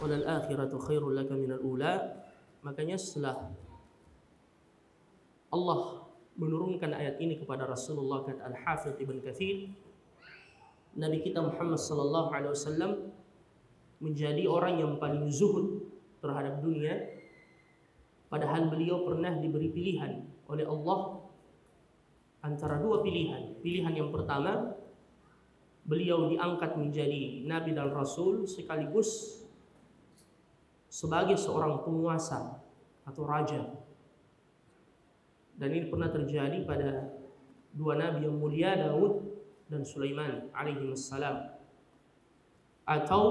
walal akhiratu khairul laka minal ula. Makanya setelah Allah menurunkan ayat ini kepada Rasulullah, kata Al-Hafidz Ibn Katsir, Nabi kita Muhammad sallallahu alaihi wasallam menjadi orang yang paling zuhud terhadap dunia, padahal beliau pernah diberi pilihan oleh Allah antara dua pilihan. Pilihan yang pertama, beliau diangkat menjadi nabi dan rasul sekaligus sebagai seorang penguasa atau raja. Dan ini pernah terjadi pada dua nabi yang mulia, Daud dan Sulaiman alaihi wassalam. Atau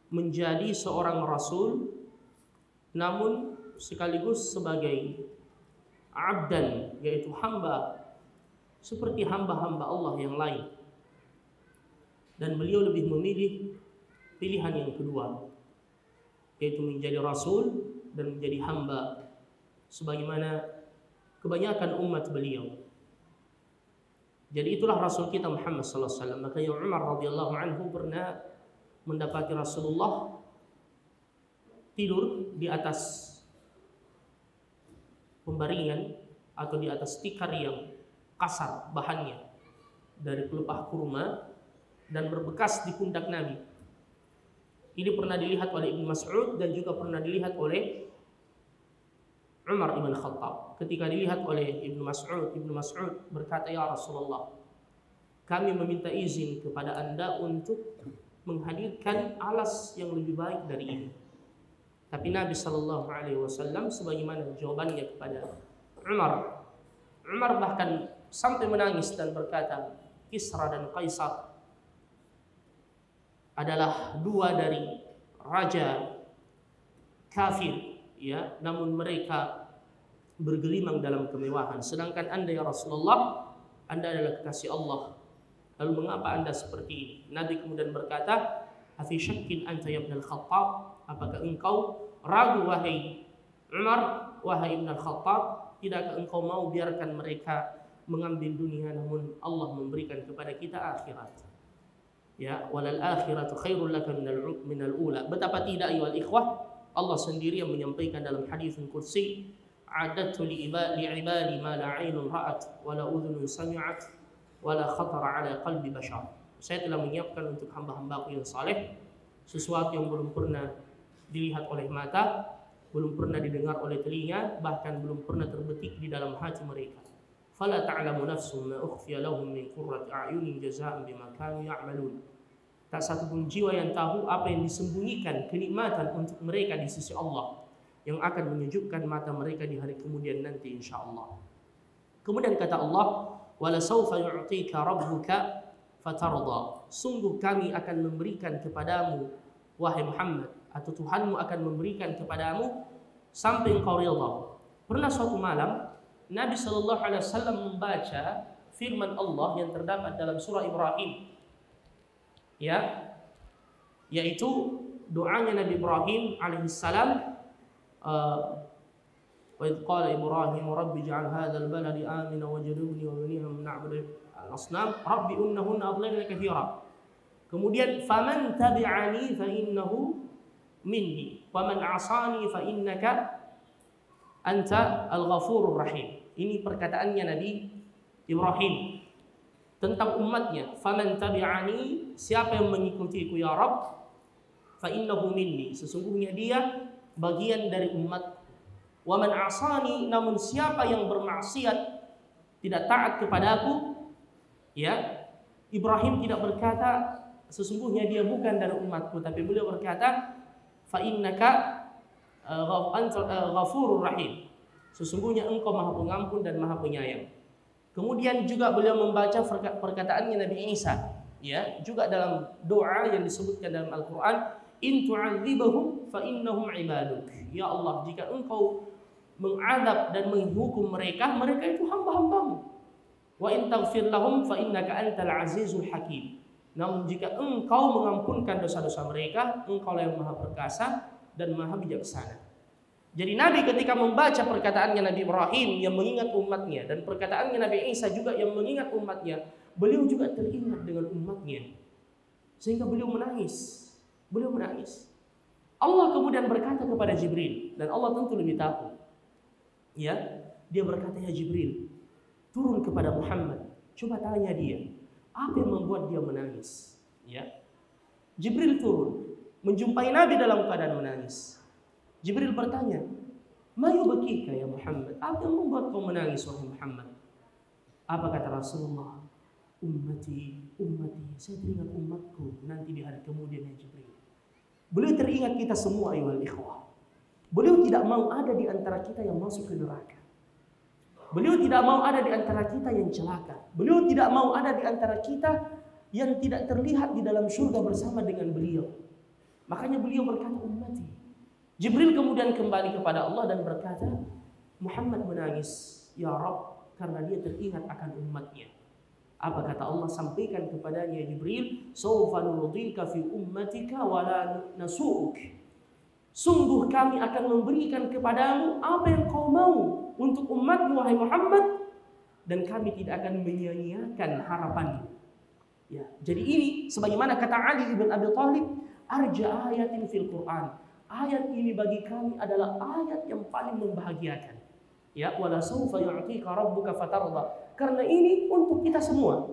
menjadi seorang rasul namun sekaligus sebagai abdan, yaitu hamba seperti hamba-hamba Allah yang lain. Dan beliau lebih memilih pilihan yang kedua, yaitu menjadi rasul dan menjadi hamba sebagaimana kebanyakan umat beliau. Jadi itulah rasul kita Muhammad sallallahu alaihi wasallam. Makanya Umar radhiyallahu anhu pernah mendapati Rasulullah tidur di atas pembaringan atau di atas tikar yang kasar bahannya dari pelepah kurma dan berbekas di pundak Nabi. Ini pernah dilihat oleh Ibnu Mas'ud dan juga pernah dilihat oleh Umar ibn Khattab. Ketika dilihat oleh Ibnu Mas'ud berkata, "Ya Rasulullah, kami meminta izin kepada Anda untuk menghadirkan alas yang lebih baik dari ini." Tapi Nabi sallallahu alaihi wasallam sebagaimana jawabannya kepada Umar bahkan sampai menangis dan berkata, "Kisra dan Kaisar adalah dua dari raja kafir, ya, namun mereka bergelimang dalam kemewahan. Sedangkan Anda ya Rasulullah, Anda adalah kekasih Allah. Lalu mengapa Anda seperti ini?" Nabi kemudian berkata, "Afi syakkin anta ya Ibn al-Khattab?" Apakah engkau ragu wahai Umar, wahai Ibn al-Khattab, tidakkah engkau mau biarkan mereka mengambil dunia namun Allah memberikan kepada kita akhirat? Ya, walal akhiratu khairul laka minal ula. Betapa tidak ayyuhal ikhwah, Allah sendiri yang menyampaikan dalam hadis qudsi, "A'adtu li ibadi ma la 'ainun ra'at wa la udhunun sami'at wa la khatara 'ala qalbi bashar." Saya telah menyiapkan untuk hamba-hambaku yang saleh sesuatu yang belum pernah dilihat oleh mata, belum pernah didengar oleh telinga, bahkan belum pernah terbetik di dalam hati mereka. Fala ta'lamu nafsun ma ukhfiya lahum min qurrati a'yunin jazaa'an bima kanu ya'malun. Tak satu pun jiwa yang tahu apa yang disembunyikan kenikmatan untuk mereka di sisi Allah yang akan menyejukkan mata mereka di hari kemudian nanti insyaallah. Kemudian kata Allah, "Wala sawfa yu'tika rabbuka fatarda." Sungguh kami akan memberikan kepadamu wahai Muhammad, atau Tuhanmu akan memberikan kepadamu sampai engkau ridha. Pernah suatu malam Nabi sallallahu alaihi wasallam membaca firman Allah yang terdapat dalam surah Ibrahim, ya, yaitu doanya Nabi Ibrahim alaihissalam, wa idh qala Ibrahim rabbi ij'al hadzal balada amina wajnubni wa baniya an na'budu al-asnam rabbi innahunna adlalna katsira. Kemudian faman tabi'ani fa innahu minni wa man 'asani fa innaka anta al-ghafurur rahim. Ini perkataannya Nabi Ibrahim tentang umatnya. Faman tabi'ani, siapa yang mengikutiku ya Rabb, fa innahu minni, sesungguhnya dia bagian dari umatku. Wa man 'asani, namun siapa yang bermaksiat, tidak taat kepadaku, ya, Ibrahim tidak berkata sesungguhnya dia bukan dari umatku, tapi beliau berkata fa innaka ghafurur rahim, sesungguhnya engkau Maha Pengampun dan Maha Penyayang. Kemudian juga beliau membaca perkataannya Nabi Isa, ya, juga dalam doa yang disebutkan dalam Al-Qur'an, in tu'adzibahum fa innahum ibaduk. Ya Allah, jika engkau mengadab dan menghukum mereka, mereka itu hamba-hambamu. Wa in taghfir lahum fa innaka antal azizul hakim. Namun jika engkau mengampunkan dosa-dosa mereka, engkau yang Maha Perkasa dan Maha Bijaksana. Jadi Nabi ketika membaca perkataannya Nabi Ibrahim yang mengingat umatnya dan perkataannya Nabi Isa juga yang mengingat umatnya, beliau juga teringat dengan umatnya. Sehingga beliau menangis. Beliau menangis. Allah kemudian berkata kepada Jibril, dan Allah tentu lebih tahu. Ya, dia berkata, ya Jibril, turun kepada Muhammad, coba tanya dia, apa yang membuat dia menangis? Ya, Jibril turun, menjumpai Nabi dalam keadaan menangis. Jibril bertanya, ma yubkika ya Muhammad? Apa yang membuat kau menangis wahai Muhammad? Apa kata Rasulullah? Ummati, ummati, saya teringat umatku nanti di hari kemudian ya Jibril. Beliau teringat kita semua ayuhal ikhwah. Beliau tidak mau ada di antara kita yang masuk ke neraka. Beliau tidak mau ada di antara kita yang celaka. Beliau tidak mau ada di antara kita yang tidak terlihat di dalam surga bersama dengan beliau. Makanya beliau berkata ummati. Jibril kemudian kembali kepada Allah dan berkata, Muhammad menangis, ya Rabb, karena dia teringat akan umatnya. Apa kata Allah? Sampaikan kepadanya Jibril, sawfa nurdika fi ummatika wa la nasu'uk. Sungguh kami akan memberikan kepadamu apa yang kau mau untuk umatmu wahai Muhammad, dan kami tidak akan menyia-nyiakan harapanmu. Ya, jadi ini sebagaimana kata Ali ibn Abi Thalib, arja ayatin fil Quran. Ayat ini bagi kami adalah ayat yang paling membahagiakan. Ya, wala sawfa yu'tika rabbuka fatarda. Karena ini untuk kita semua,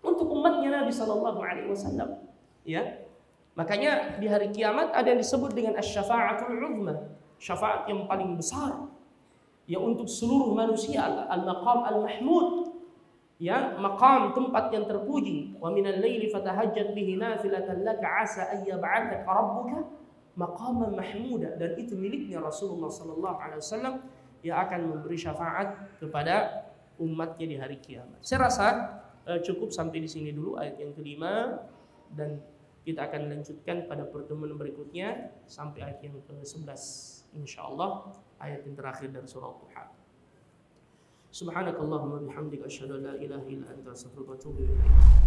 untuk umatnya Nabi sallallahu alaihi wasallam. Ya. Makanya di hari kiamat ada yang disebut dengan asy-syafa'atul 'uzma, syafaat yang paling besar. Ya, untuk seluruh manusia, al-maqam al-mahmud. Ya, maqam tempat yang terpuji. Wa minal laili fatahajjat bihi nafilatan laka 'asa an yab'athaka rabbuka maqaman mahmuda. Dan itu miliknya Rasulullah sallallahu alaihi wasallam yang akan memberi syafaat kepada umatnya di hari kiamat. Saya rasa cukup sampai di sini dulu ayat yang kelima, dan kita akan lanjutkan pada pertemuan berikutnya sampai ayat yang ke-11 insyaallah, ayat yang terakhir dari surah Duha. Subhanakallahumma bihamdika asyhadu an la ilaha illa anta astaghfiruka wa atubu ilaik.